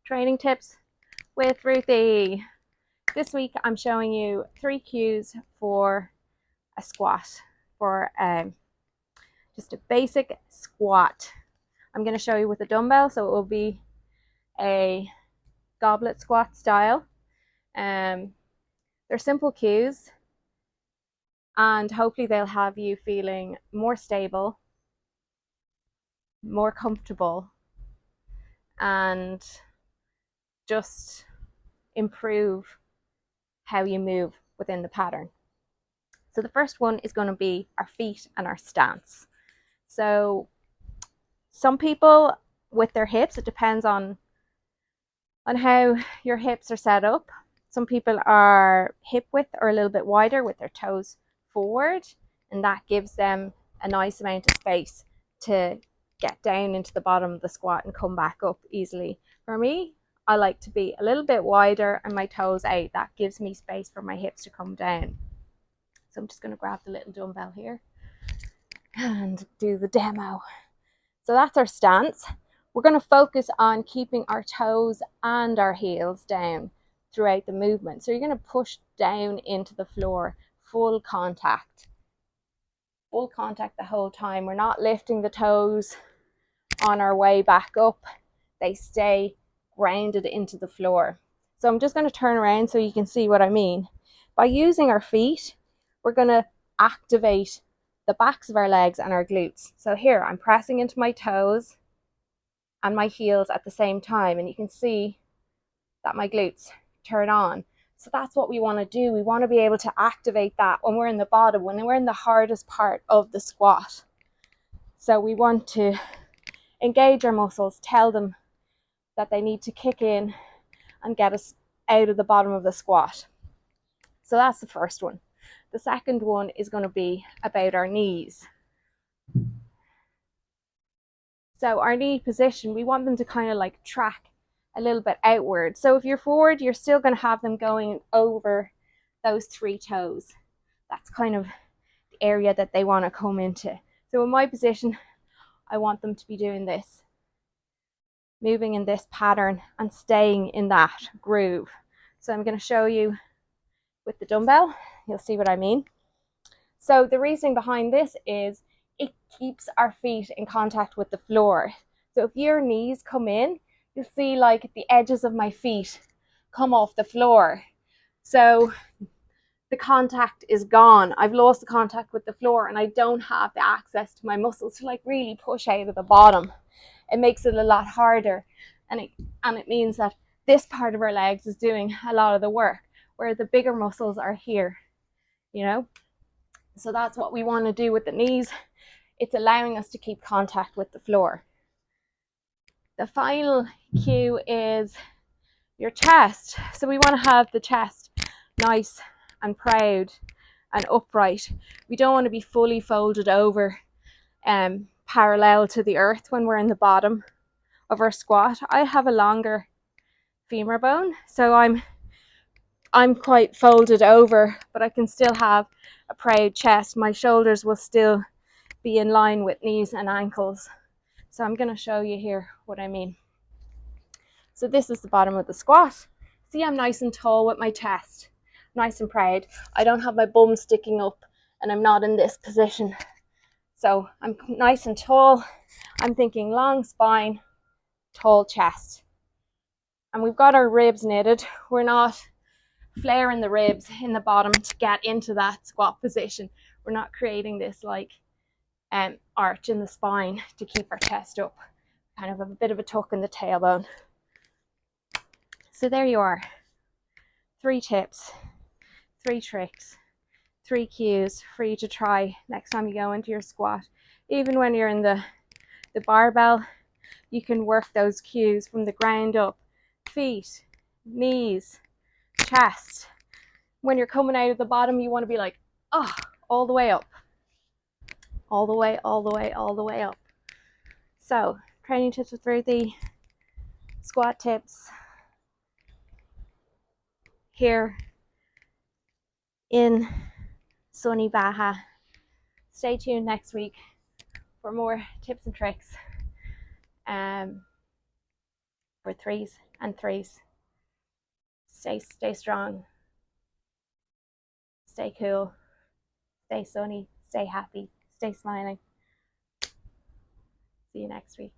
Training tips with Ruthie. This week I'm showing you 3 cues for a squat, for just a basic squat. I'm going to show you with a dumbbell, so it will be a goblet squat style. They're simple cues and hopefully they'll have you feeling more stable, more comfortable, and just improve how you move within the pattern. So the first one is going to be our feet and our stance. So some people with their hips, it depends on how your hips are set up. Some people are hip width or a little bit wider with their toes forward, and that gives them a nice amount of space to get down into the bottom of the squat and come back up easily. For me, I like to be a little bit wider and my toes out. That gives me space for my hips to come down. So I'm just going to grab the little dumbbell here and do the demo. So that's our stance. We're going to focus on keeping our toes and our heels down throughout the movement. So you're going to push down into the floor, full contact the whole time. We're not lifting the toes on our way back up. They stay grounded into the floor. So I'm just going to turn around so you can see what I mean. By using our feet, we're going to activate the backs of our legs and our glutes. So here I'm pressing into my toes and my heels at the same time, and you can see that my glutes turn on. So that's what we want to do. We want to be able to activate that when we're in the bottom, when we're in the hardest part of the squat. So we want to engage our muscles, tell them that they need to kick in and get us out of the bottom of the squat. So that's the first one. The second one is going to be about our knees. So our knee position, we want them to kind of like track a little bit outward. So if you're forward, you're still going to have them going over those 3 toes. That's kind of the area that they want to come into. So in my position, I want them to be doing this, moving in this pattern and staying in that groove. So I'm going to show you with the dumbbell. You'll see what I mean. So the reasoning behind this is it keeps our feet in contact with the floor. So if your knees come in, you'll see like the edges of my feet come off the floor. So the contact is gone. I've lost the contact with the floor and I don't have the access to my muscles to like really push out of the bottom. It makes it a lot harder, and it means that this part of our legs is doing a lot of the work, where the bigger muscles are here, you know. So that's what we want to do with the knees. It's allowing us to keep contact with the floor. The final cue is your chest. So we want to have the chest nice and proud and upright. We don't want to be fully folded over parallel to the earth when we're in the bottom of our squat. I have a longer femur bone, so I'm quite folded over, but I can still have a proud chest. My shoulders will still be in line with knees and ankles. So I'm going to show you here what I mean. So this is the bottom of the squat. See, I'm nice and tall with my chest, nice and proud. I don't have my bum sticking up and I'm not in this position. So I'm nice and tall. I'm thinking long spine, tall chest. And we've got our ribs knitted. We're not flaring the ribs in the bottom to get into that squat position. We're not creating this like arch in the spine to keep our chest up. Kind of a bit of a tuck in the tailbone. So there you are. 3 tips, 3 tricks, 3 cues for you to try next time you go into your squat. Even when you're in the barbell, you can work those cues from the ground up. Feet, knees, chest. When you're coming out of the bottom, you want to be like, oh, all the way up. All the way, all the way, all the way up. So, training tips with Ruthie, squat tips here in sunny Baja. Stay tuned next week for more tips and tricks for for threes and threes. Stay strong. Stay cool. Stay sunny. Stay happy. Stay smiling. See you next week.